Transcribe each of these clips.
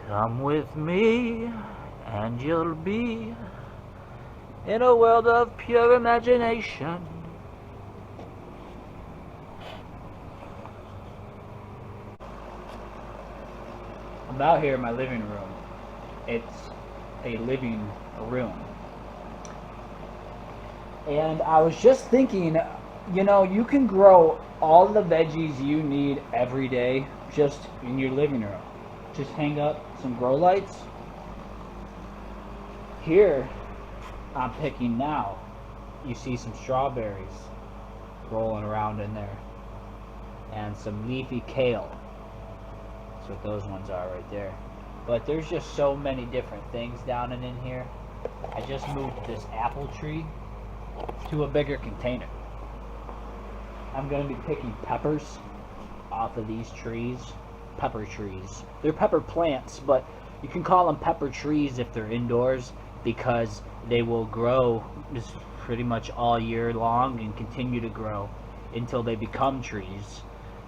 Come with me, and you'll be in a world of pure imagination. I'm out here in my living room. It's a living room. And I was just thinking, you know, you can grow all the veggies you need every day just in your living room. Just hang up some grow lights. Here, I'm picking now. You see some strawberries rolling around in there. And some leafy kale. That's what those ones are right there. But there's just so many different things down and in here. I just moved this apple tree to a bigger container. I'm going to be picking peppers off of these trees. Pepper trees. They're pepper plants, but you can call them pepper trees if they're indoors because they will grow just pretty much all year long and continue to grow until they become trees.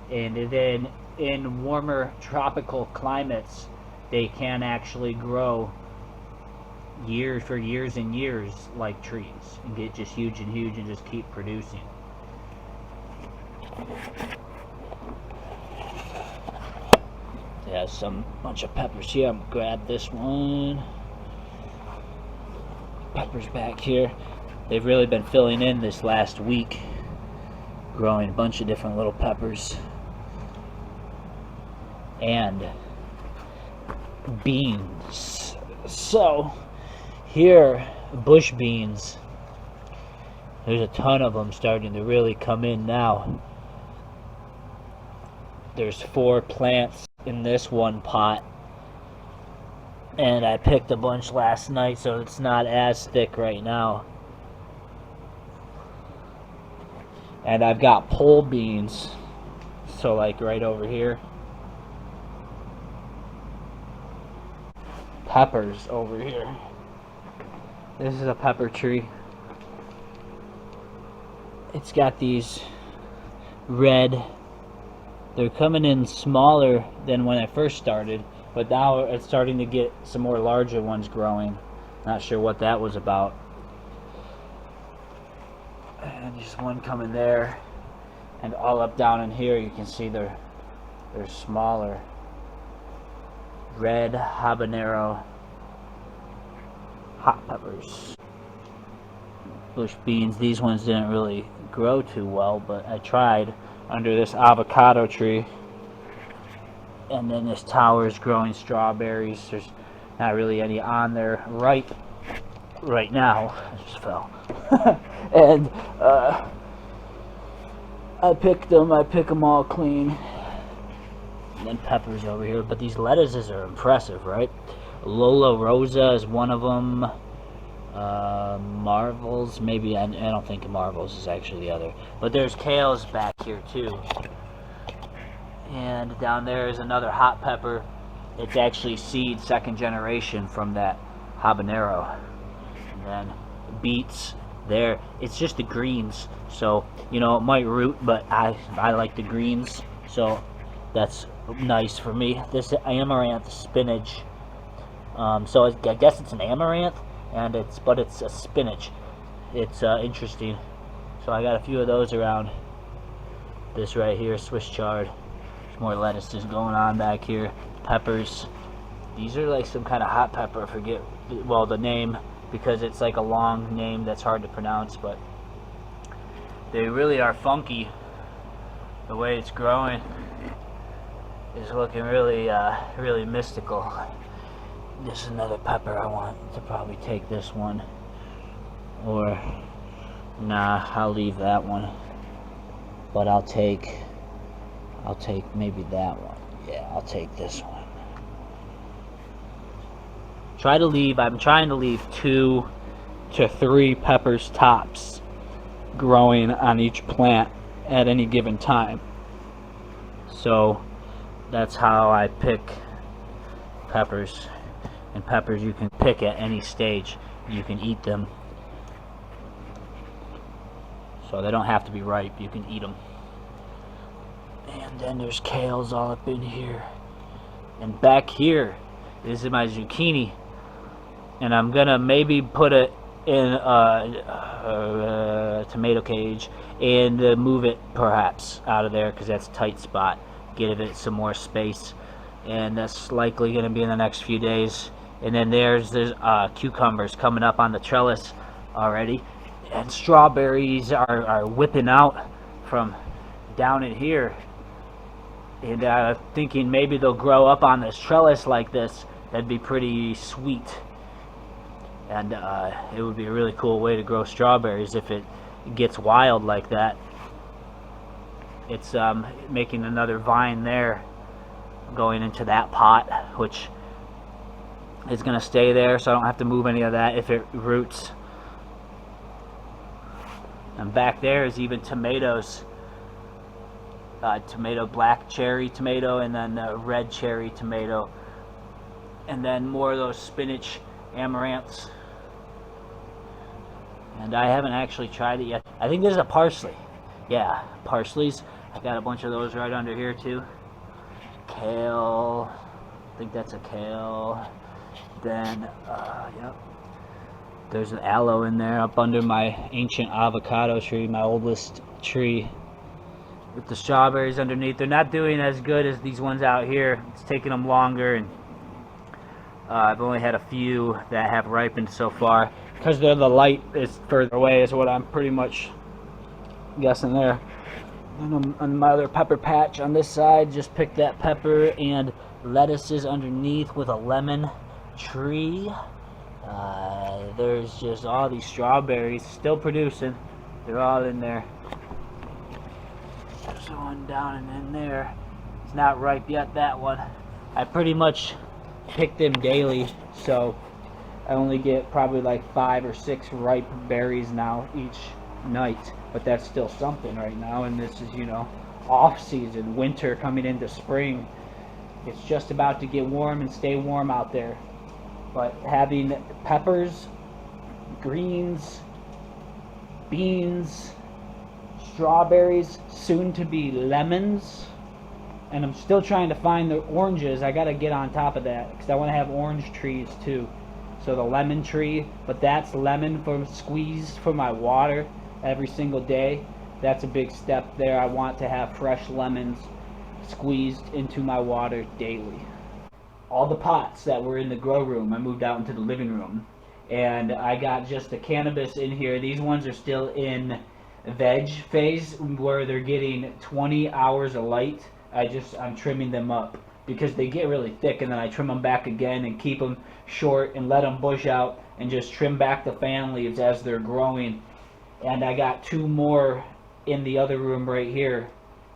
And then in warmer tropical climates, they can actually grow for years and years like trees and get just huge and huge and just keep producing. There's some bunch of peppers here. I'm gonna grab this one. Peppers back here. They've really been filling in this last week, growing a bunch of different little peppers and beans. So here, bush beans, there's a ton of them starting to really come in now. There's 4 plants in this one pot, and I picked a bunch last night, so it's not as thick right now. And I've got pole beans, so like right over here. Peppers over here. This is a pepper tree. It's got these red. They're coming in smaller than when I first started, but now it's starting to get some more larger ones growing. Not sure what that was about. And just one coming there, and all up down in here you can see they're smaller. Red habanero hot peppers. Bush beans, these ones didn't really grow too well, but I tried under this avocado tree. And then this tower is growing strawberries. There's not really any on there right now. I just fell. And I pick them all clean. And then peppers over here, but these lettuces are impressive, right? Lola Rosa is one of them. Marvels, maybe. I don't think Marvels is actually the other. But there's kales back here too. And down there is another hot pepper. It's actually seed, 2nd generation from that habanero. And then beets there. It's just the greens, so you know it might root, but I like the greens, so that's nice for me. This amaranth spinach. So I guess it's an amaranth, and it's a spinach. It's interesting. So I got a few of those around. This right here, Swiss chard. There's more lettuces going on back here. Peppers. These are like some kind of hot pepper. I forget the name, because it's like a long name that's hard to pronounce, but they really are funky. The way it's growing is looking really mystical. This is another pepper. I want to probably take this one, or nah, I'll leave that one, but I'll take maybe that one. Yeah, I'll take this one. I'm trying to leave 2 to 3 peppers tops growing on each plant at any given time. So that's how I pick peppers. And peppers you can pick at any stage. You can eat them. So they don't have to be ripe. You can eat them. And then there's kales all up in here. And back here, This is my zucchini, and I'm gonna maybe put it in a tomato cage and move it perhaps out of there because that's a tight spot. Give it some more space, and that's likely gonna be in the next few days. And then there's cucumbers coming up on the trellis already, and strawberries are whipping out from down in here. And thinking maybe they'll grow up on this trellis like this. That'd be pretty sweet. And it would be a really cool way to grow strawberries if it gets wild like that. It's making another vine there going into that pot, which is going to stay there, so I don't have to move any of that if it roots. And back there is even tomatoes. Tomato, black cherry tomato, and then red cherry tomato, and then more of those spinach amaranths. And I haven't actually tried it yet. I think there's a parsley. Yeah, parsleys. I got a bunch of those right under here too. Kale. I think that's a kale. Then, yep. There's an aloe in there up under my ancient avocado tree, my oldest tree. With the strawberries underneath, they're not doing as good as these ones out here. It's taking them longer, and I've only had a few that have ripened so far because the light is further away is what I'm pretty much guessing there. And on my other pepper patch on this side, just picked that pepper and lettuces underneath with a lemon tree. There's just all these strawberries still producing. They're all in there. There's one down and in there. It's not ripe yet, that one. I pretty much pick them daily, so I only get probably like 5 or 6 ripe berries now each night, but that's still something right now. And this is, you know, off season, winter coming into spring. It's just about to get warm and stay warm out there, but having peppers, greens, beans, strawberries, soon to be lemons, and I'm still trying to find the oranges. I gotta get on top of that because I want to have orange trees too. So the lemon tree, but that's lemon for squeeze for my water every single day. That's a big step there. I want to have fresh lemons squeezed into my water daily. All the pots that were in the grow room, I moved out into the living room, and I got just the cannabis in here. These ones are still in veg phase where they're getting 20 hours of light. I'm trimming them up because they get really thick, and then I trim them back again and keep them short and let them bush out and just trim back the fan leaves as they're growing. And I got 2 more in the other room right here,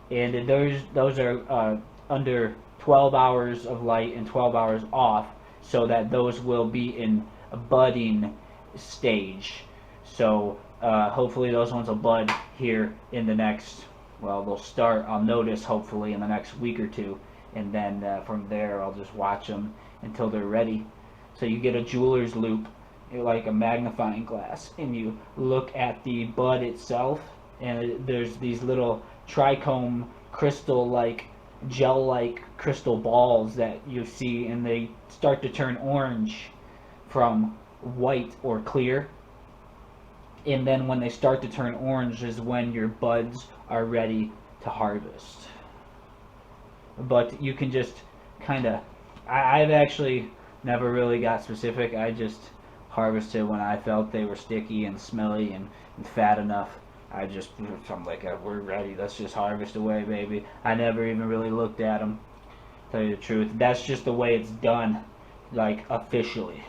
and those are under 12 hours of light and 12 hours off, so that those will be in a budding stage. So hopefully those ones will bud here in the next, well, they'll start, I'll notice hopefully in the next week or 2, and then from there I'll just watch them until they're ready. So you get a jeweler's loop, like a magnifying glass, and you look at the bud itself, and there's these little trichome crystal-like, gel-like crystal balls that you see, and they start to turn orange from white or clear. And then when they start to turn orange is when your buds are ready to harvest. But you can just kind of, I've actually never really got specific. I just harvested when I felt they were sticky and smelly and fat enough. I'm like, we're ready, let's just harvest away, baby. I never even really looked at them, tell you the truth. That's just the way it's done, like officially.